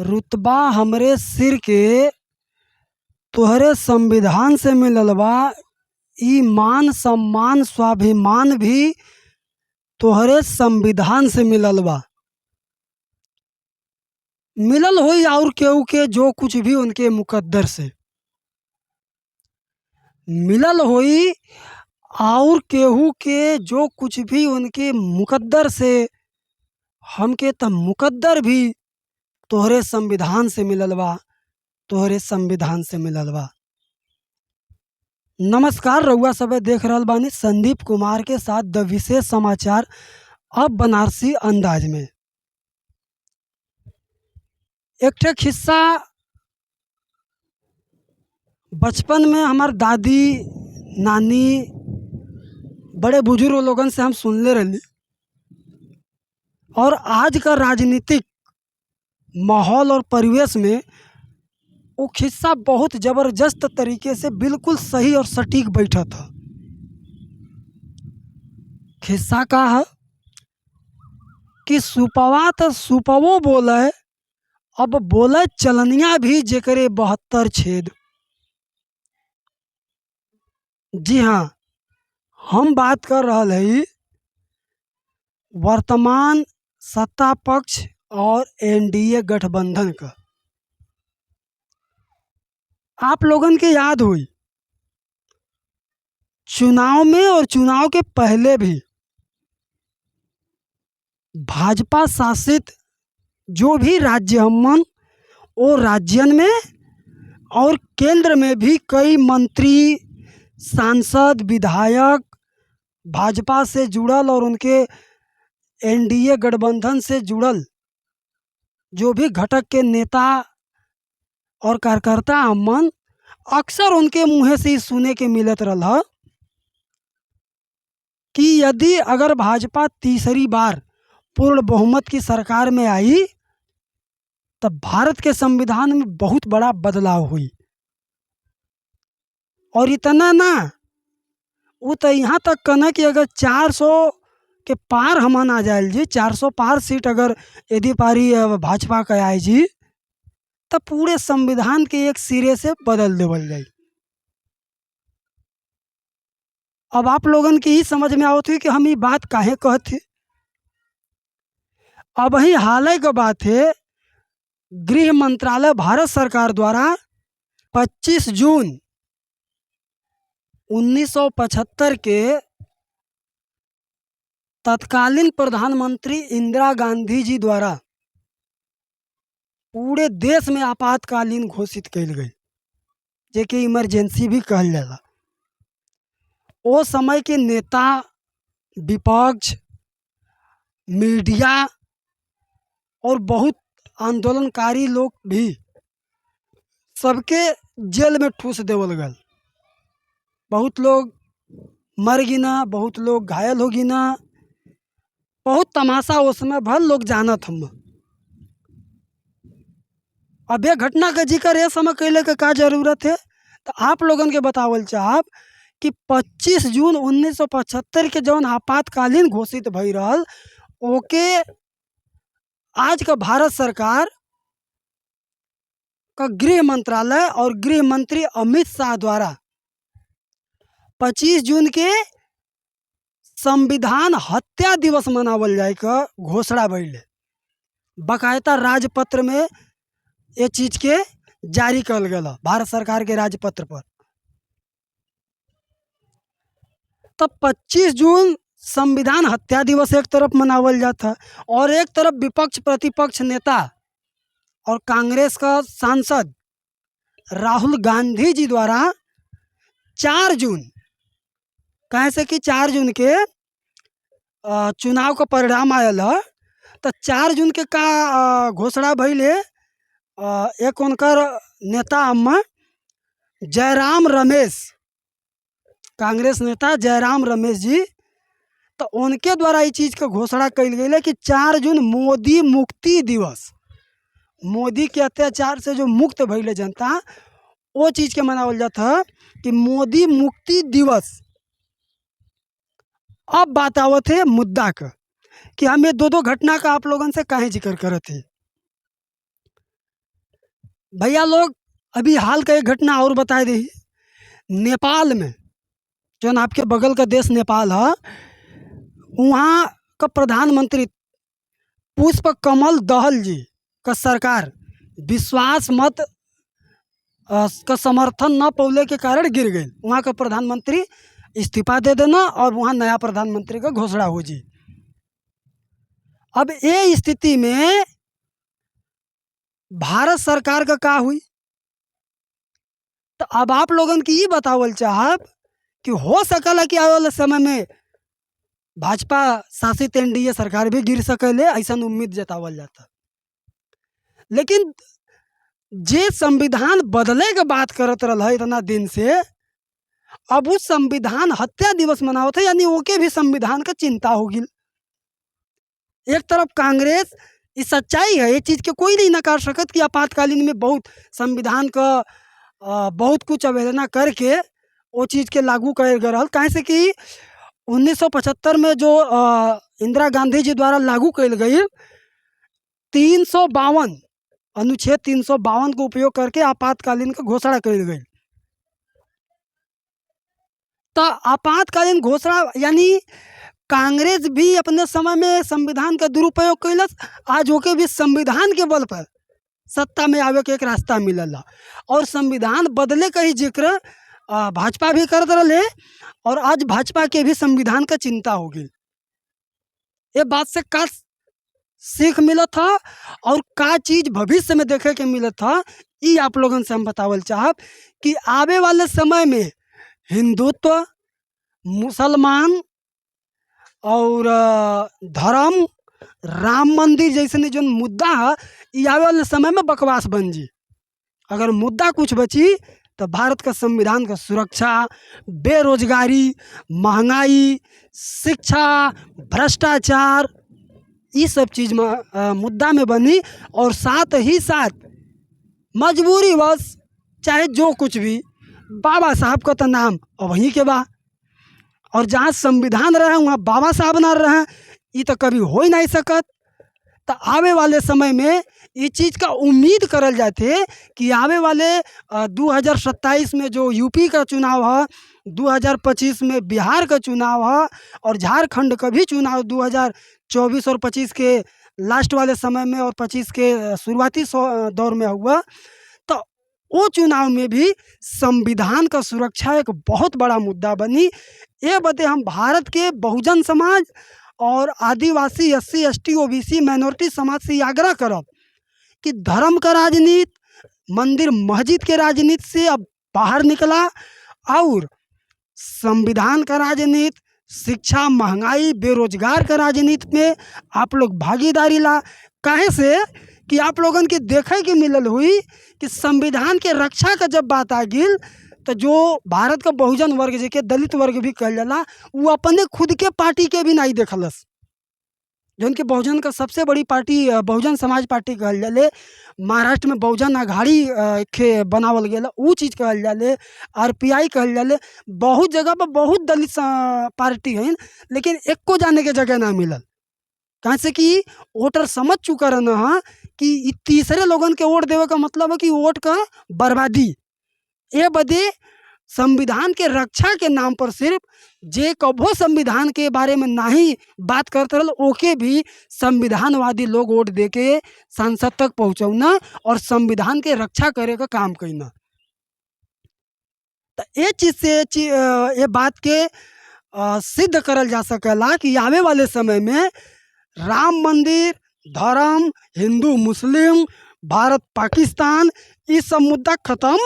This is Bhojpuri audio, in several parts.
रुतबा हमरे सिर के तोहरे संविधान से मिलल बा। ई मान सम्मान स्वाभिमान भी तोहरे संविधान से मिलल बा। मिलल होई और केहू के जो कुछ भी उनके मुकद्दर से मिलल होई और केहू के जो कुछ भी उनके मुकद्दर से हमके त मुकद्दर भी तोहरे संविधान से मिलल बा। तोहरे संविधान से मिलल बा। नमस्कार, रउआ सबे देख रहल बानी संदीप कुमार के साथ द विशेष समाचार अब बनारसी अंदाज में। एक ठे किस्सा बचपन में हमार दादी नानी बड़े बुजुर्ग लोगन से हम सुनले रहली और आज का राजनीतिक माहौल और परिवेश में वो किस्सा बहुत ज़बरदस्त तरीके से बिल्कुल सही और सटीक बैठा था। किस्सा का है कि सुपवा तो सुपवो बोले, अब बोले चलनिया भी जेकरे 72 छेद। जी हाँ, हम बात कर रहल हई वर्तमान सत्ता पक्ष और एनडीए गठबंधन का। आप लोगन के याद हुई चुनाव में और चुनाव के पहले भी भाजपा शासित जो भी राज्य हमन वो राज्यन में और केंद्र में भी कई मंत्री सांसद विधायक भाजपा से जुड़ल और उनके एनडीए गठबंधन से जुड़ल जो भी घटक के नेता और कार्यकर्ता हमन अक्सर उनके मुँह से ही सुने के मिलत रहा कि यदि अगर भाजपा तीसरी बार पूर्ण बहुमत की सरकार में आई तब भारत के संविधान में बहुत बड़ा बदलाव हुई। और इतना ना, वो तो यहाँ तक कहना कि अगर 400 के पार हमन आ जाए जी, 400 पार सीट अगर यदि पारी भाजपा का आए जी, तब पूरे संविधान के एक सिरे से बदल देवल जाए। अब आप लोगन की ही समझ में आवत हुई कि हम ये बात काहे कहते। अब ही हाल का बात है, गृह मंत्रालय भारत सरकार द्वारा 25 जून 1975 के तत्कालीन प्रधानमंत्री इंदिरा गांधी जी द्वारा पूरे देश में आपातकालीन घोषित कइल गई, जेके इमरजेंसी भी कहल जाला। वो समय के नेता, विपक्ष, मीडिया और बहुत आंदोलनकारी लोग भी सबके जेल में ठूस देवल गल। बहुत लोग मर गिना, बहुत लोग घायल हो गिना। बहुत तमाशा उस समय भर लोग जानत हम। अब ये घटना का जिक्र ये समय कैले के का जरूरत है, तो आप लोगन के बतावल चाहब कि 25 जून 1975 के जौन आपातकालीन घोषित भई रहल, ओके आज का भारत सरकार का गृह मंत्रालय और गृह मंत्री अमित शाह द्वारा 25 जून के संविधान हत्या दिवस मनावल जाए का घोषणा भइले। बाकायदा राजपत्र में ये चीज के जारी कल गया भारत सरकार के राजपत्र पर। तब 25 जून संविधान हत्या दिवस एक तरफ मनावल जाता और एक तरफ विपक्ष प्रतिपक्ष नेता और कांग्रेस का सांसद राहुल गांधी जी द्वारा 4 जून, कैसे कि 4 जून के चुनाव का परिणाम आयल है, तो 4 जून के का घोषणा भइले। एक उनकर नेता अम्मा जयराम रमेश, कांग्रेस नेता जयराम रमेश जी, तो उनके द्वारा ये चीज़ का घोषणा कल गई कि 4 जून मोदी मुक्ति दिवस, मोदी के अत्याचार से जो मुक्त भइले जनता, वो चीज़ के मनावल जाता है कि मोदी मुक्ति दिवस। अब बात आवत है मुद्दा का कि हम ये दो घटना का आप लोगन से काहे जिक्र करत है। भैया लोग अभी हाल का एक घटना और बता दी। नेपाल में, जो न आपके बगल का देश नेपाल है, वहाँ का प्रधानमंत्री पुष्प कमल दहल जी का सरकार विश्वास मत का समर्थन न पौले के कारण गिर गई। वहाँ का प्रधानमंत्री इस्तीफा दे देना और वहाँ नया प्रधानमंत्री का घोषणा हो जी। अब ये स्थिति में भारत सरकार का का हुई, तो अब आप लोगन की ये बतावल चाहब कि हो सकला कि आने वाले समय में भाजपा शासित एनडीए सरकार भी गिर सकेले, ऐसा उम्मीद जतावल जाता। लेकिन जे संविधान बदले के बात करत रहा इतना दिन से, अब उस संविधान हत्या दिवस मनावत है, यानी ओके भी संविधान का चिंता होगी। एक तरफ कांग्रेस, इस सच्चाई है, ये चीज़ के कोई नहीं नकार सकत कि आपातकालीन में बहुत संविधान का बहुत कुछ अवहेलना करके वो चीज़ के लागू कर गए। कहे से कि 1975 में जो इंदिरा गांधी जी द्वारा लागू कल गई 352 अनुच्छेद 352 को उपयोग करके आपातकालीन का घोषणा कल गई। तो आपातकालीन घोषणा यानी कांग्रेस भी अपने समय में संविधान का दुरुपयोग कैलस, आज ओके भी संविधान के बल पर सत्ता में आवे के एक रास्ता मिलल, और संविधान बदले का ही जिक्र भाजपा भी करते रहे, और आज भाजपा के भी संविधान का चिंता होगी। ये बात से का सीख मिला था और का चीज़ भविष्य में देखे के मिला था, ये आप लोगों से हम बतावल चाहब कि आवे वाले समय में हिंदुत्व, मुसलमान और धर्म, राम मंदिर जैसे जो मुद्दा है, ये आवे वाले समय में बकवास बन जी। अगर मुद्दा कुछ बची तो भारत का संविधान का सुरक्षा, बेरोजगारी, महंगाई, शिक्षा, भ्रष्टाचार, ये सब चीज़ में मुद्दा में बनी। और साथ ही साथ मजबूरी बस चाहे जो कुछ भी, बाबा साहब का तो नाम अब वहीं के बा, और जहाँ संविधान रहे वहाँ बाबा साहब ना रहे, ये तो कभी हो ही नहीं सकत। तो आवे वाले समय में ये चीज़ का उम्मीद करल जाते कि आवे वाले 2027 में जो यूपी का चुनाव है, 2025 में बिहार का चुनाव है, और झारखंड का भी चुनाव 2024 और 25 के लास्ट वाले समय में और 25 के शुरुआती दौर में हुआ। तो वो चुनाव में भी संविधान का सुरक्षा एक बहुत बड़ा मुद्दा बनी। ये बदे हम भारत के बहुजन समाज और आदिवासी, SC, ST, OBC, माइनॉरिटी समाज से आग्रह करब कि धर्म का राजनीति, मंदिर मस्जिद के राजनीति से अब बाहर निकला, और संविधान का राजनीति, शिक्षा, महंगाई, बेरोजगार का राजनीति में आप लोग भागीदारी ला। काहे से कि आप लोगन के देखे के मिलल हुई कि संविधान के रक्षा का जब बात आ गई, तो जो भारत का बहुजन वर्ग जिके दलित वर्ग भी कहल जाला, वो अपने खुद के पार्टी के भी नहीं देखलस। जो उनके बहुजन का सबसे बड़ी पार्टी बहुजन समाज पार्टी कहल जाले, महाराष्ट्र में बहुजन अघाड़ी के बनावल गया, वो चीज़ कहल जाले, RPI कहल जाले। बहुत जगह पर बहुत दलित पार्टी है, लेकिन एक को जाने के जगह ना मिलल। कहाँ से कि वोटर समझ चुका रहना है कि तीसरे लोगन के वोट देवे का मतलब है कि वोट का बर्बादी। ये बदे संविधान के रक्षा के नाम पर सिर्फ जे कभो संविधान के बारे में नहीं बात करते रहे, ओके भी संविधानवादी लोग वोट दे के संसद तक पहुँचौना और संविधान के रक्षा करे का काम करना। तो ये चीज़ से ये बात के सिद्ध करल जा सकेला कि आवे वाले समय में राम मंदिर, धर्म, हिंदू मुस्लिम, भारत पाकिस्तान, ये सब मुद्दा खत्म।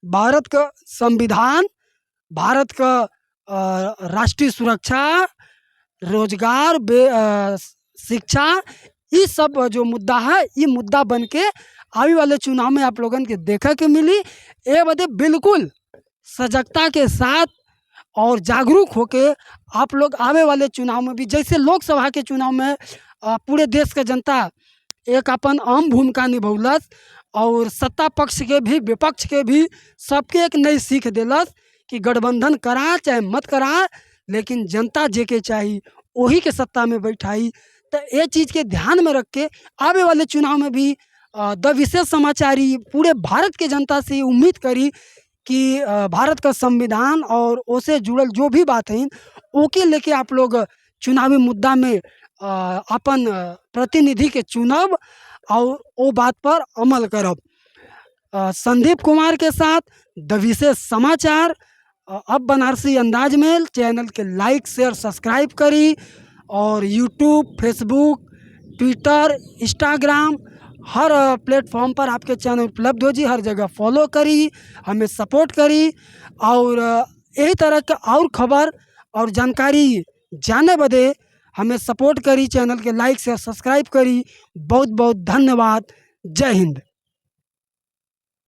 भारत का संविधान, भारत का राष्ट्रीय सुरक्षा, रोजगार, शिक्षा, ये सब जो मुद्दा है, ये मुद्दा बन के आने वाले चुनाव में आप लोगन के देखा के मिली। ये बदे बिल्कुल सजगता के साथ और जागरूक होके आप लोग आने वाले चुनाव में भी, जैसे लोकसभा के चुनाव में पूरे देश का जनता एक अपन अहम भूमिका निभौलस, और सत्ता पक्ष के भी विपक्ष के भी सबके एक नई सीख दिलस कि गठबंधन करा चाहे मत करा, लेकिन जनता जे के चाहिए वही के सत्ता में बैठाई। तो ये चीज़ के ध्यान में रख के आने वाले चुनाव में भी द विशेष समाचारी पूरे भारत के जनता से उम्मीद करी कि भारत का संविधान और उससे जुड़ल जो भी बात है ओके लेके आप लोग चुनावी मुद्दा में अपन प्रतिनिधि के चुनाव और वो बात पर अमल करब। संदीप कुमार के साथ द विशेष समाचार। अब बनारसी अंदाज में चैनल के लाइक शेयर सब्सक्राइब करी और यूट्यूब फेसबुक ट्विटर इंस्टाग्राम हर प्लेटफॉर्म पर आपके चैनल उपलब्ध हो जी, हर जगह फॉलो करी, हमें सपोर्ट करी और यही तरह का और खबर और जानकारी जाने बदे हमें सपोर्ट करी, चैनल के लाइक शेयर सब्सक्राइब करी। बहुत बहुत धन्यवाद। जय हिंद।